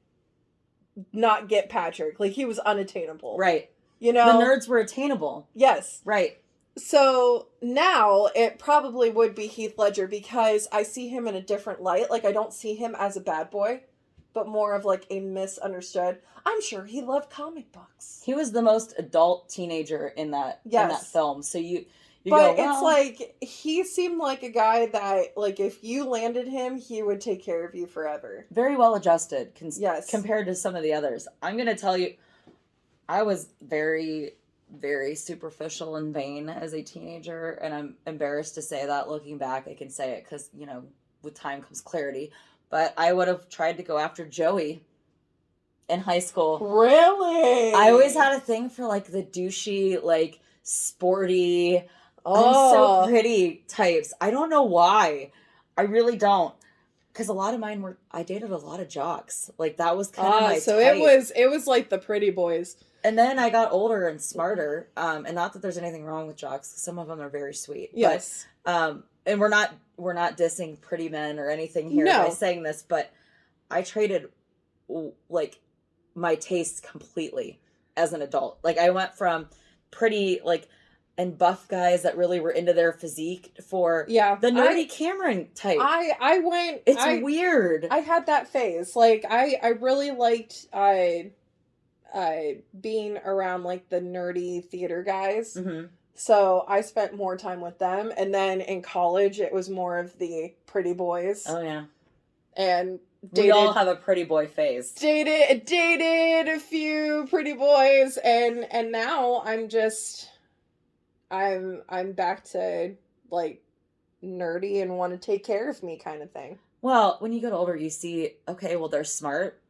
not get Patrick. Like, he was unattainable. Right. You know? The nerds were attainable. Yes. Right. So now it probably would be Heath Ledger because I see him in a different light. Like, I don't see him as a bad boy, but more of like a misunderstood. I'm sure he loved comic books. He was the most adult teenager in that film. So you but go, well, it's like he seemed like a guy that, like, if you landed him, he would take care of you forever. Very well adjusted. Yes. Compared to some of the others. I'm going to tell you, I was very, very superficial and vain as a teenager, and I'm embarrassed to say that. Looking back, I can say it because, you know, with time comes clarity. But I would have tried to go after Joey in high school. Really? I always had a thing for, like, the douchey, like, sporty, I'm so pretty types. I don't know why. I really don't. Because a lot of mine were, I dated a lot of jocks. Like, that was kind of my so type. it was like the pretty boys. And then I got older and smarter. And not that there's anything wrong with jocks. Some of them are very sweet. Yes. But, and we're not dissing pretty men or anything here by saying this, but I traded, like, my tastes completely as an adult. Like, I went from pretty, like, and buff guys that really were into their physique for the nerdy Cameron type. It's weird. I had that phase. Like, I really liked being around, like, the nerdy theater guys. Mm-hmm. So I spent more time with them. And then in college, it was more of the pretty boys. Oh, yeah. And we all have a pretty boy phase. Dated a few pretty boys. And now I'm just... I'm back to, like, nerdy and want to take care of me kind of thing. Well, when you get older, you see, okay, well, they're smart.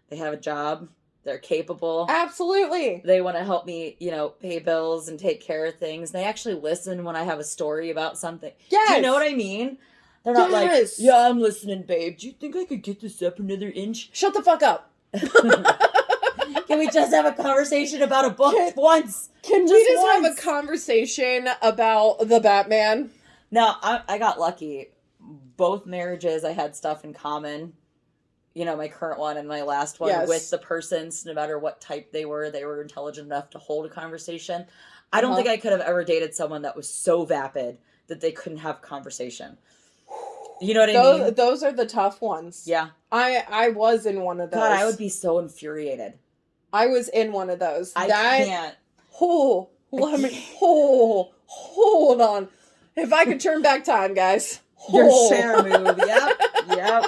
They have a job. They're capable. Absolutely. They want to help me, you know, pay bills and take care of things. They actually listen when I have a story about something. Yes. Do you know what I mean? They're not like, yeah, I'm listening, babe. Do you think I could get this up another inch? Shut the fuck up. Can we just have a conversation about a book once? Can we just have a conversation about the Batman? No, I got lucky. Both marriages, I had stuff in common. You know, my current one and my last one with the persons, no matter what type they were intelligent enough to hold a conversation. I don't think I could have ever dated someone that was so vapid that they couldn't have conversation. You know what I mean? Those are the tough ones. Yeah. I was in one of those. God, I would be so infuriated. I was in one of those. I can't. Hold on. If I could turn back time, guys. Your share move. Yep.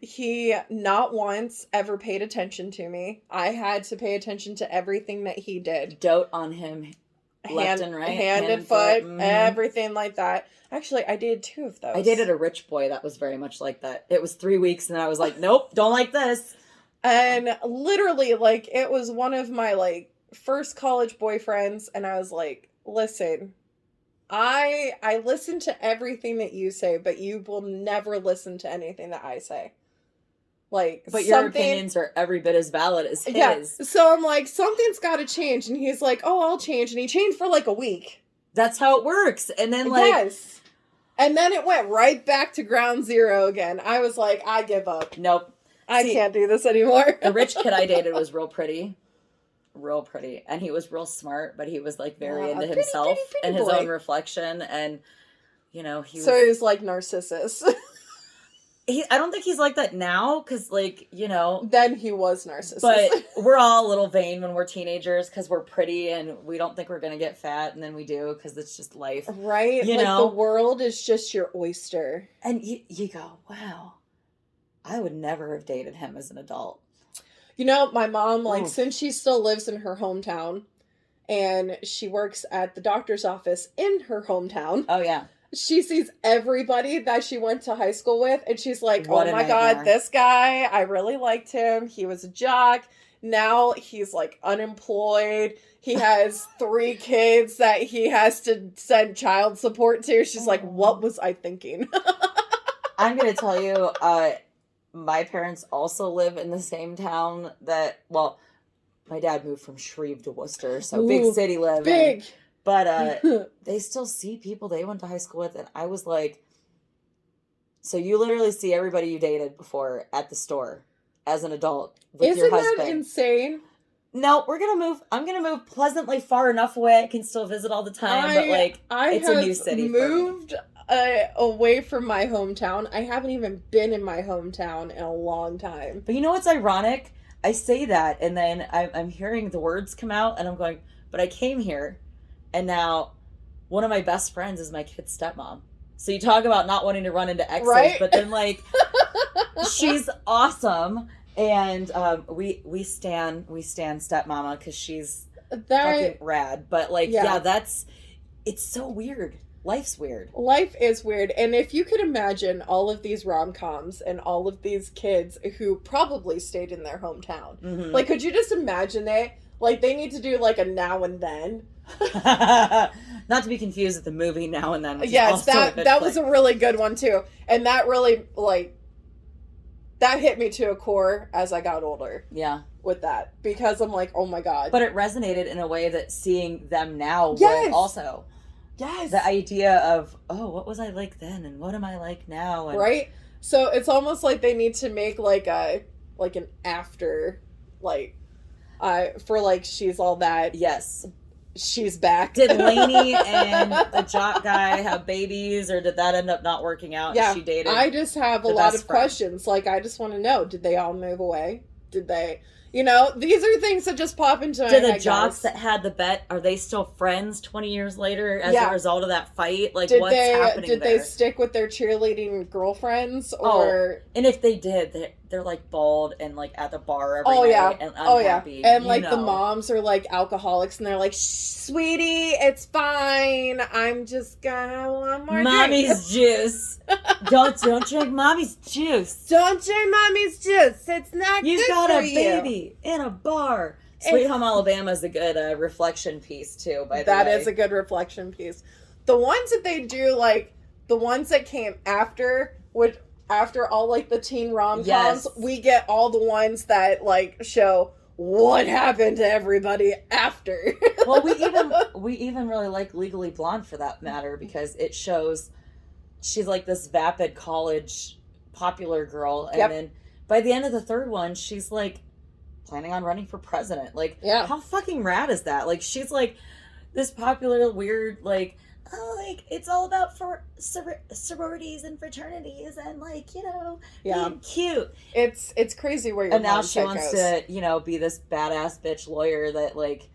He not once ever paid attention to me. I had to pay attention to everything that he did. Dote on him left and right, hand and foot, everything like that. Actually, I dated 2 of those. I dated a rich boy that was very much like that. It was 3 weeks, and I was like, nope, don't like this. And literally, like, it was one of my, like, first college boyfriends, and I was like, listen, I listen to everything that you say, but you will never listen to anything that I say. Like, but your opinions are every bit as valid as his. Yeah. So I'm like, something's got to change. And he's like, oh, I'll change. And he changed for like a week. That's how it works. And then like... Yes. And then it went right back to ground zero again. I was like, I give up. Nope. I can't do this anymore. The rich kid I dated was real pretty. Real pretty. And he was real smart, but he was like very into himself and his own reflection. And, you know, he was... So he was like Narcissus. I don't think he's like that now, because, like, you know... Then he was Narcissus. But we're all a little vain when we're teenagers, because we're pretty, and we don't think we're going to get fat, and then we do, because it's just life. Right? You like, know? the world is just your oyster. And you go, wow, I would never have dated him as an adult. You know, my mom, like, since she still lives in her hometown, and she works at the doctor's office in her hometown... Oh, yeah. She sees everybody that she went to high school with, and she's like, oh my God, this guy, I really liked him. He was a jock. Now he's, like, unemployed. He has 3 kids that he has to send child support to. She's like, what was I thinking? I'm going to tell you, my parents also live in the same town that, well, my dad moved from Shreve to Worcester, so big city living. Big. But they still see people they went to high school with, and I was like, so you literally see everybody you dated before at the store as an adult with your husband. Isn't that insane? No, I'm gonna move pleasantly far enough away I can still visit all the time, but like, it's a new city moved away from my hometown. I haven't even been in my hometown in a long time. But you know what's ironic? I say that, and then I'm hearing the words come out, and I'm going, but I came here. And now, one of my best friends is my kid's stepmom. So you talk about not wanting to run into exes, right? But then, like, she's awesome, and we stan stepmama because she's fucking rad. But like, yeah, it's so weird. Life's weird. Life is weird, and if you could imagine all of these rom-coms and all of these kids who probably stayed in their hometown, like, could you just imagine it? Like, they need to do like a Now and Then. Not to be confused with the movie Now and Then. Yes, that was a really good one too, and that really, like, that hit me to a core as I got older. Yeah, with that, because I'm like, oh my God. But it resonated in a way that seeing them now would also. Yes. The idea of, oh, what was I like then, and what am I like now? And... Right. So it's almost like they need to make like an after, like, for like She's All That. Yes. She's back. Did Lainey and the jock guy have babies, or did that end up not working out? Yeah, and she dated. I just have a lot of questions. Like, I just want to know: did they all move away? Did they? You know, these are things that just pop into my head. Do the jocks that had the bet, are they still friends 20 years later as a result of that fight? Like, what's happening there? Did they stick with their cheerleading girlfriends? Or and if they did, they're like bald and like at the bar every night and unhappy. And like the moms are like alcoholics, and they're like, sweetie, it's fine. I'm just gonna have one more mommy's juice. Don't drink mommy's juice. Don't drink mommy's juice. It's not good for you. You've got a baby in a bar. Sweet Home Alabama is a good reflection piece too, by the way. That is a good reflection piece. The ones that they do, like, the ones that came after, after all, like, the teen rom-coms, we get all the ones that, like, show what happened to everybody after. Well, we even really like Legally Blonde for that matter, because it shows she's like this vapid college popular girl, and then by the end of the third one, she's like planning on running for president. Like, how fucking rad is that? Like, she's like this popular weird, like, oh, like, it's all about for sororities and fraternities and, like, you know, being cute. It's crazy where your and now she wants to, you know, be this badass bitch lawyer that, like,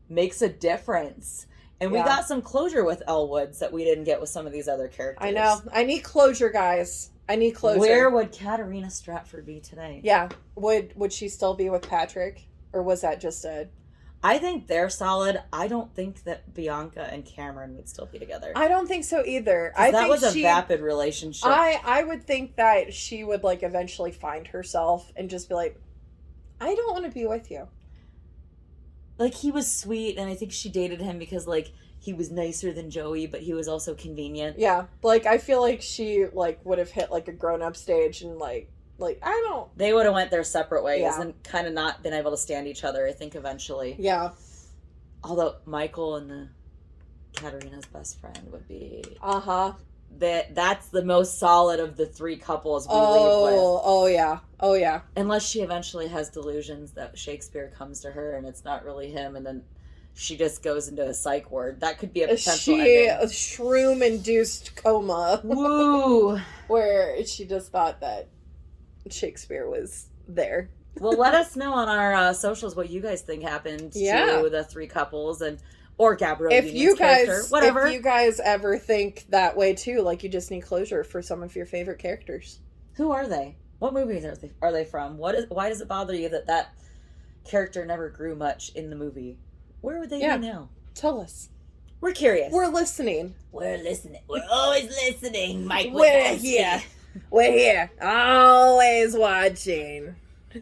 makes a difference. And we got some closure with Elle Woods that we didn't get with some of these other characters. I know. I need closure, guys. I need closure. Where would Katarina Stratford be today? Yeah. Would she still be with Patrick? Or was that just a... I think they're solid. I don't think that Bianca and Cameron would still be together. I don't think so either. That was a vapid relationship. I would think that she would, like, eventually find herself and just be like, I don't want to be with you. Like, he was sweet, and I think she dated him because, like, he was nicer than Joey, but he was also convenient. Yeah. Like, I feel like she, like, would have hit, like, a grown-up stage and, like, I don't... They would have went their separate ways and kind of not been able to stand each other, I think, eventually. Yeah. Although Michael and the Katerina's best friend would be... Uh-huh. That's the most solid of the three couples we leave with. Oh, yeah. Oh, yeah. Unless she eventually has delusions that Shakespeare comes to her and it's not really him, and then she just goes into a psych ward. That could be a potential ending. A shroom-induced coma. Woo! Where she just thought that Shakespeare was there. Well, let us know on our socials what you guys think happened to the three couples, or Gabrielle Union's character. Whatever. If you guys ever think that way too, like you just need closure for some of your favorite characters. Who are they? What movies are they from? Why does it bother you that character never grew much in the movie? Where would they be now? Tell us. We're curious. We're listening. We're listening. We're always listening, Mike. We're here. We're here. Always watching.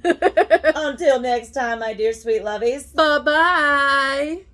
Until next time, my dear sweet lovies. Bye-bye.